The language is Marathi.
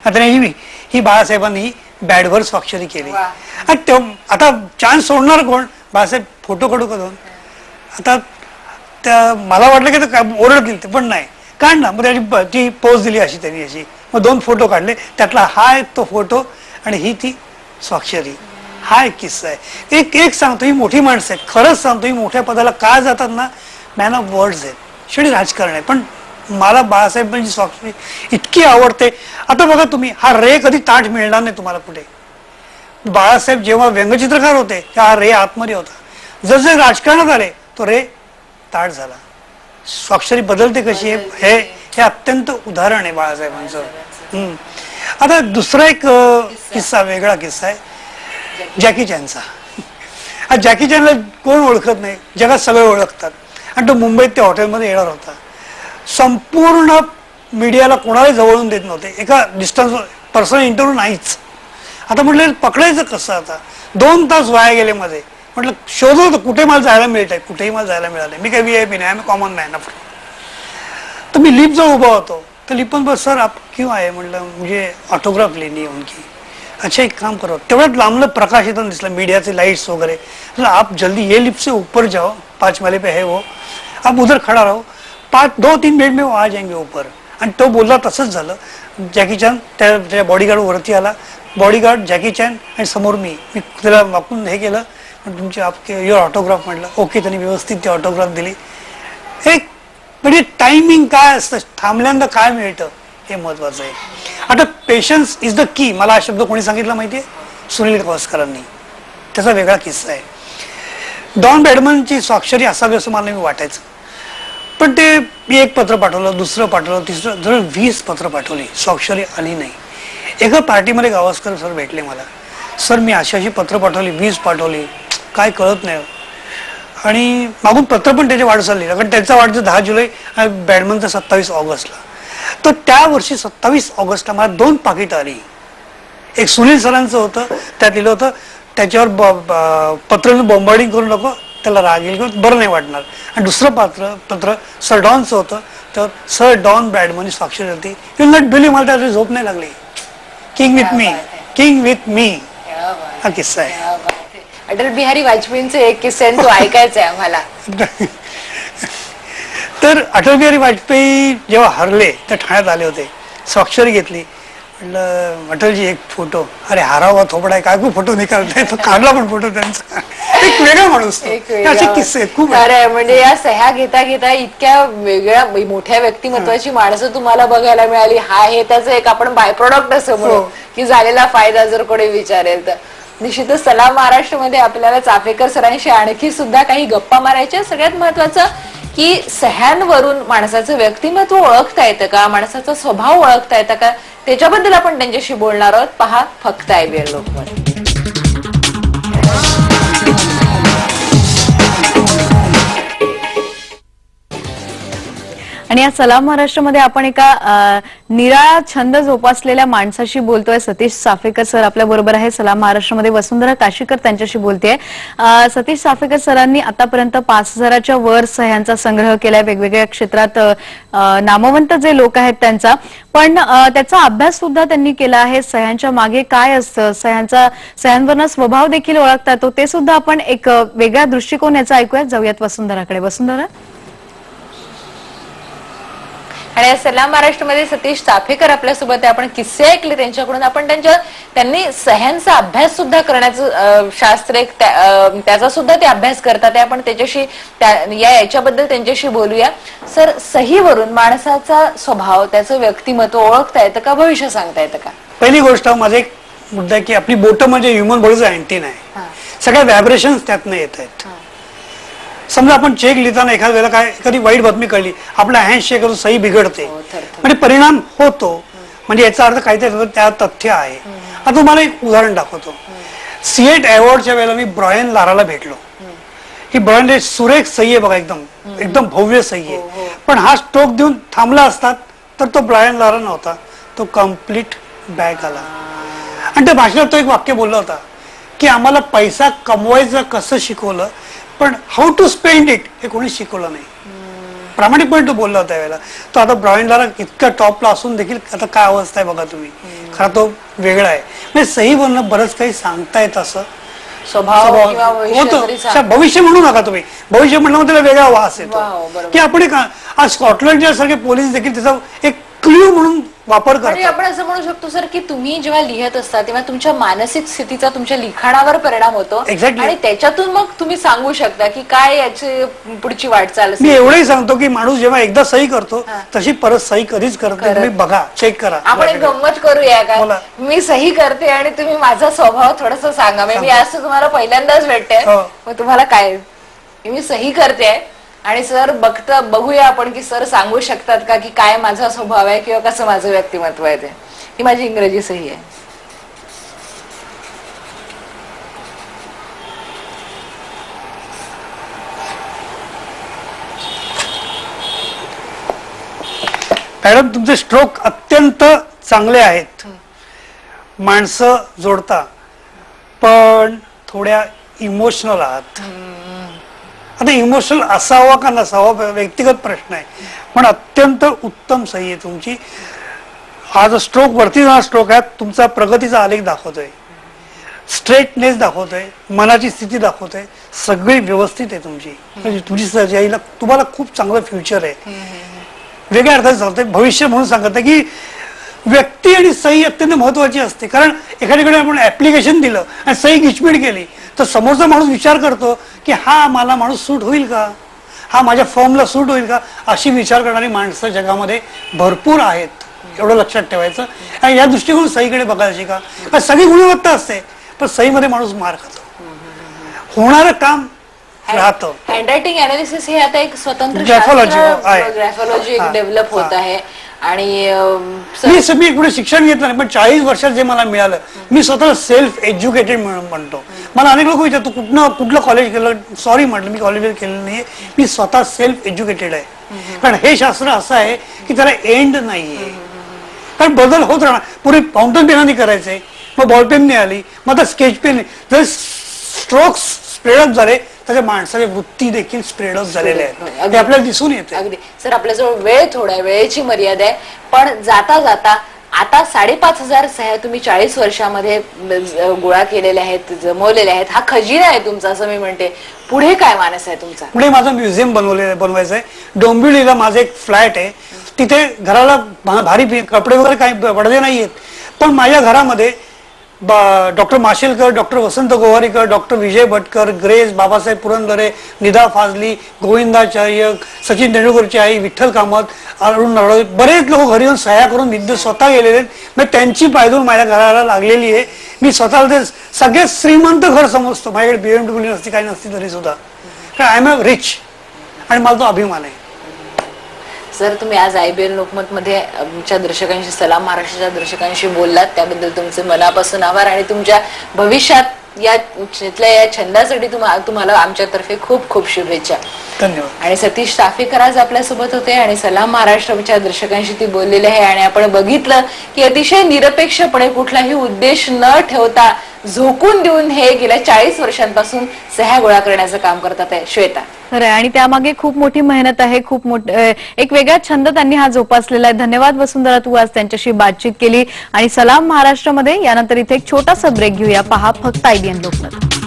आता ही बाळासाहेबांनी बॅडवर स्वाक्षरी केली. आता चान्स सोडणार कोण? बाळासाहेब फोटो काढू करून. आता त्या मला वाटलं की ओरडतील ते, पण नाही काढ ना. मग त्याची ती पोज दिली अशी त्यांनी अशी, मग 2 फोटो काढले. त्यातला हा एक तो फोटो आणि ही ती स्वाक्षरी. हा एक किस्सा आहे. एक सांगतो, ही मोठी माणसं आहेत, खरंच सांगतो, ही मोठ्या पदाला का जातात ना, मॅन ऑफ वर्ड्स आहेत, शेवटी राजकारण आहे. पण मला बाळासाहेबांची स्वाक्षरी इतकी आवडते. आता बघा तुम्ही, हा रे कधी ताठ मिळणार नाही तुम्हाला कुठे. बाळासाहेब जेव्हा व्यंगचित्रकार होते तेव्हा हा रे आतमध्ये होता. जसे राजकारणात आले तो रे ताठ झाला. स्वाक्षरी बदलते कशी हे अत्यंत उदाहरण आहे बाळासाहेबांचं. आता दुसरा एक किस्सा, वेगळा किस्सा आहे जॅकी चॅनचा. आज जॅकी चॅनला कोण ओळखत नाही, जगात सगळे ओळखतात. आणि तो मुंबईत त्या हॉटेलमध्ये येणार होता. संपूर्ण मीडियाला कोणालाही जवळून देत नव्हते, एका डिस्टन्स, पर्सनल इंटरव्ह्यू नाहीच. आता म्हटलं पकडायचं कसं? आता 2 तास वाया गेले मध्ये. म्हटलं शोधत होतं कुठे मला जायला मिळत आहे, कुठेही मला जायला मिळालं. मी काही VIP नाही, आम्ही कॉमन मॅन. तर मी लिफ्ट जवळ उभा होतो. तर लिफ्ट पण बस, सर आप क्यों आए? म्हटलं मुझे ऑटोग्राफ लेनी है उनकी. अच्छा एक काम करो. तेवढ्यात लांबलं प्रकाश येताना दिसला, मीडियाचे लाइट्स वगैरे. आप जल्दी ये लिफ्ट से ऊपर जाओ, 5 माले पे है वो, आप उधर खड़ा रहो, 2-3 मिनट में वो आ जाएंगे ऊपर. आणि तो बोलला, तसंच झालं. जॅकी चॅन त्या बॉडीगार्ड वरती आला. बॉडीगार्ड, जॅकी चॅन आणि समोर मी त्याला वाकून हे केलं, तुमचे आपके युअर ऑटोग्राफ म्हटलं. ओके, त्यांनी व्यवस्थित ती ऑटोग्राफ दिली. एक म्हणजे टायमिंग काय असतं, थांबल्यानंतर काय मिळतं हे महत्वाचं आहे. आता पेशन्स इज द की, मला हा शब्द कोणी सांगितला माहितीये? सुनील गावस्करांनी. त्याचा वेगळा किस्सा आहे. डॉन ब्रॅडमनची स्वाक्षरी असावी असं मला मी वाटायचं. पण ते मी एक पत्र पाठवलं, दुसरं पाठवलं, तिसरं, जवळ 20 पत्र पाठवली, स्वाक्षरी आली नाही. एका पार्टीमध्ये गावस्कर सर भेटले मला. सर मी अशी पत्र पाठवली, 20 पाठवली, काय कळत नाही. आणि मागून पत्र पण त्याचे वाढ चालली, कारण त्यांचा वाढदिवस 10 जुलै आणि बॅडमनचा 27 ऑगस्टला. तर त्या वर्षी 27 ऑगस्टला मला 2 पाकिट आली. एक सुनील सरांचं होतं, त्यात लिहिलं होतं त्याच्यावर पत्रानं बॉम्बार्डिंग करू नको, त्याला राग येईल किंवा बरं नाही वाटणार. आणि दुसरं पत्र सर डॉनचं होतं, तर सर डॉन ब्रॅडमनची स्वाक्षरी होती. यू नॉट बिलीव्ह, मला त्याची झोप नाही लागली. King with me, king with me, हा किस्सा आहे. अटल बिहारी वाजपेयींचे एक किस्सा तो ऐकायचा आहे आम्हाला. तर अटल बिहारी वाजपेयी जेव्हा हरले तर ठाण्यात आले होते, स्वाक्षरी घेतली. म्हटलं अटलजी एक फोटो. अरे हारावा थोपडा आहे, काय खूप फोटो निकालताय. तो काढला पण फोटो त्यांचा. एक वेगळा माणूस. असे किस्से खूप. अरे म्हणजे या सह्या घेता घेता इतक्या वेगळ्या मोठ्या व्यक्तिमत्वाची माणसं तुम्हाला बघायला मिळाली. हा हे त्याचं एक आपण बाय प्रोडक्ट असं म्हणू की झालेला फायदा जर कोणी विचारेल तर. निश्चितच सलाम महाराष्ट्रामध्ये आपल्याला चाफेकर सरांशी आणखी सुद्धा काही गप्पा मारायच्या. सगळ्यात महत्वाचं की सह्यांवरून माणसाचं व्यक्तिमत्व ओळखता येतं का, माणसाचा स्वभाव ओळखता येतं का, त्याच्याबद्दल आपण त्यांच्याशी बोलणार आहोत. पहा फक्त IBN लोकमत. आणि या सलाम महाराष्ट्रामध्ये आपण एका निराळा छंद जोपासलेल्या माणसाशी बोलतोय. सतीश चाफेकर सर आपल्या बरोबर आहे. सलाम महाराष्ट्रामध्ये वसुंधरा काशीकर त्यांच्याशी बोलतेय. सतीश चाफेकर सरांनी आतापर्यंत 5000च्या वर सह्यांचा संग्रह केलाय, वेगवेगळ्या क्षेत्रात नामवंत जे लोक आहेत त्यांचा. पण त्याचा अभ्यास सुद्धा त्यांनी केला आहे. सह्यांच्या मागे काय असतं, सह्यांवरनं स्वभाव देखील ओळखता येतो, ते सुद्धा आपण एक वेगळ्या दृष्टिकोन याचा ऐकूयात. जाऊयात वसुंधराकडे. वसुंधरा, आणि सलाम महाराष्ट्रामध्ये सतीश चाफेकर आपल्यासोबत आहे. आपण किस्से ऐकले त्यांच्याकडून. आपण त्यांनी सह्यांचा अभ्यास सुद्धा करण्याचं शास्त्र एक त्याचा सुद्धा ते अभ्यास करतात. आपण त्याच्याशी याच्याबद्दल त्यांच्याशी बोलूया. सर, सहीवरून माणसाचा स्वभाव, त्याचं व्यक्तिमत्व ओळखता येतं का, भविष्य सांगता येतं का? पहिली गोष्ट माझा एक मुद्दा आहे की आपली बोट म्हणजे ह्युमन बॉडीचं अँटीना आहे. सगळ्या व्हायब्रेशन्स त्यातनं येत आहेत. समजा आपण चेक लिहिताना एखाद्या वेळेला काय एखादी वाईट बातमी कळली, आपला हँडशेक करून सही बिघडते, म्हणजे परिणाम होतो. म्हणजे याचा अर्थ काहीतरी त्या तथ्य आहे. आता तुम्हाला एक उदाहरण दाखवतो. सिएट अवॉर्डच्या वेळेला मी ब्रायन लाराला भेटलो. ही ब्रायन सुरेख सही आहे बघा, एकदम भव्य सही आहे. पण हा स्ट्रोक देऊन थांबला असतात तर तो ब्रायन लारा नव्हता, तो कम्प्लीट बॅक आला. आणि त्या भाषणात तो एक वाक्य बोलला होता की आम्हाला पैसा कमवायचं कसं शिकवलं, पण हाऊ टू स्पेंड इट हे कोणी शिकवलं नाही. प्रामाणिकपणे तो बोलला होता त्यावेळेला. तो आता ब्रायन लारा इतक्या टॉपला असून देखील आता काय अवस्था आहे बघा तुम्ही. खरा तो वेगळा आहे. म्हणजे सही बोलणं बरंच काही सांगता येत असं स्वभाव किंवा भविष्य होतं. जरी सांग- भविष्य म्हणू नका तुम्ही. भविष्य म्हणलं त्याला वेगळा वास येतो वाव, बरोबर. की आपण आज स्कॉटलंडच्या सारखे पोलीस देखील त्याचा एक क्ल्यू म्हणून वापर आणि करतात. आपण असं म्हणू शकतो सर की तुम्ही जेव्हा लिहित असता तेव्हा तुमच्या मानसिक स्थितीचा तुमच्या लिखाणावर परिणाम होतो Exactly. आणि त्याच्यातून मग तुम्ही सांगू शकता की काय याची पुढची वाटचाल मी असेल. एवढंही सांगतो की माणूस जेव्हा एकदा सही करतो हा. तशी परत सही कधीच करत नाही. करत. तुम्ही बघा, चेक करा. आपण एक गंमत करूया का बोला. मी सही करते आणि तुम्ही माझा स्वभाव थोडासा सांगा. म्हणजे मी आज तुम्हाला पहिल्यांदाच भेटते हो. मग तुम्हाला काय मी सही करते आणि सर बघूया आपण की सर सांगू शकतात का की काय माझा स्वभाव आहे किंवा कसं माझं व्यक्तिमत्व आहे ते. ही माझी इंग्रजी सही आहे. मॅडम तुमचे स्ट्रोक अत्यंत चांगले आहेत. माणसं जोडता पण थोड्या इमोशनल आहात. आता इमोशनल असावा का नसावा व्यक्तिगत प्रश्न आहे पण अत्यंत उत्तम सही आहे तुमची. हा जो स्ट्रोक वरती जाणारा स्ट्रोक आहे तुमचा प्रगतीचा आलेख दाखवतोय, स्ट्रेटनेस दाखवतोय, मनाची स्थिती दाखवतोय, सगळी व्यवस्थित आहे तुमची. म्हणजे तुमची सजाईला तुम्हाला खूप चांगलं फ्युचर आहे. वेगळ्या अर्थाने सांगतोय, भविष्य म्हणून सांगत आहे की व्यक्ती आणि सही अत्यंत महत्वाची असते. कारण एखाद्याकडे आपण ऍप्लिकेशन दिलं आणि सही गिचमीड केली तर समोरचा माणूस विचार करतो की हा मला माणूस सूट होईल का, हा माझ्या फॉर्मला सूट होईल का. अशी विचार करणारी माणसं जगामध्ये भरपूर आहेत, एवढं लक्षात ठेवायचं. आणि या दृष्टिकोन सहीकडे बघायची का, कारण सगळी गुणवत्ता असते पण सहीमध्ये माणूस मार खातो. होणारं काम राहतं. हँडरायटिंग अनालिसिस हे आता एक स्वतंत्र Graphology आहे. ग्रॅफॉलॉजी हा. डेव्हलप होत आहे आणि मी पुढे शिक्षण घेतलं नाही पण 40 वर्षात जे मला मिळालं, मी स्वतः सेल्फ एज्युकेटेड म्हणतो. मला अनेक लोक विचारतो कुठलं कॉलेज केलं. सॉरी म्हटलं, मी कॉलेज केलेलं नाहीये, मी स्वतः सेल्फ एज्युकेटेड आहे. कारण हे शास्त्र असं आहे की त्याला एंड नाहीये. कारण बदल होत राहणार. पूर्वी फाउंटन पेनाने करायचे, मग बॉलपेनने आली, मग आता स्केच पेन. जर स्ट्रोक्स स्प्रेडअप झाले त्याच्या माणसाच्या वृत्ती देखील स्प्रेडअप झालेल्या आहेत. ते आपल्याला दिसून येते. अगदी सर आपल्याजवळ वेळ थोडा आहे, वेळेची मर्यादा आहे. पण जाता जाता आता 5,500 सह्या तुम्ही 40 वर्षामध्ये गोळा केलेल्या आहेत, जमवलेल्या आहेत. हा खजिना आहे तुमचा असं मी म्हणते. पुढे काय मानस आहे तुमचा? पुढे माझं म्युझियम बनवायचं आहे. डोंबिवलीला माझं एक फ्लॅट आहे. तिथे घराला भारी कपडे वगैरे काही पडदे नाही आहेत पण माझ्या घरामध्ये डॉक्टर माशेलकर, डॉक्टर वसंत गोवारीकर, डॉक्टर विजय भटकर, ग्रेस, बाबासाहेब पुरंदरे, निदा फाजली, गोविंदाचार्य, सचिन तेंडुलकरची आई, विठ्ठल कामत, अरुण नरवडे, बरेच लोक घरी येऊन सह्या करून विद्युत स्वतः गेलेले आहेत. मग त्यांची पायदून माझ्या घराला लागलेली आहे. मी स्वतःला ते सगळ्यात श्रीमंत घर समजतो. माझ्याकडे BMW नसती, काही नसती तरी सुद्धा. कारण आय एम अ रिच आणि मला तो अभिमान आहे. सर तुम्ही आज IBN लोकमत मध्ये आमच्या दर्शकांशी, सलाम महाराष्ट्राच्या दर्शकांशी बोललात त्याबद्दल तुमचे मनापासून आभार. आणि तुमच्या भविष्यात या छंदासाठी तुम्हाला आमच्यातर्फे खूप खूप शुभेच्छा. धन्यवाद. आणि सतीश चाफेकर आज आपल्यासोबत होते आणि सलाम महाराष्ट्राच्या दर्शकांशी ती बोललेले आहे. आणि आपण बघितलं की अतिशय निरपेक्षपणे कुठलाही उद्देश न ठेवता झोकून देऊन हे गेल्या 40 वर्षांपासून सह्या गोळा करण्याचं काम करतात आहे श्वेता. खरं आहे. आणि त्यामागे खूप मोठी मेहनत आहे, खूप एक वेगळा छंद त्यांनी हा जोपासलेला आहे. धन्यवाद वसुंधरा, तू आज त्यांच्याशी बातचीत केली. आणि सलाम महाराष्ट्रामध्ये यानंतर इथे एक छोटासा ब्रेक घेऊया. पहा फक्त IBN लोकमत.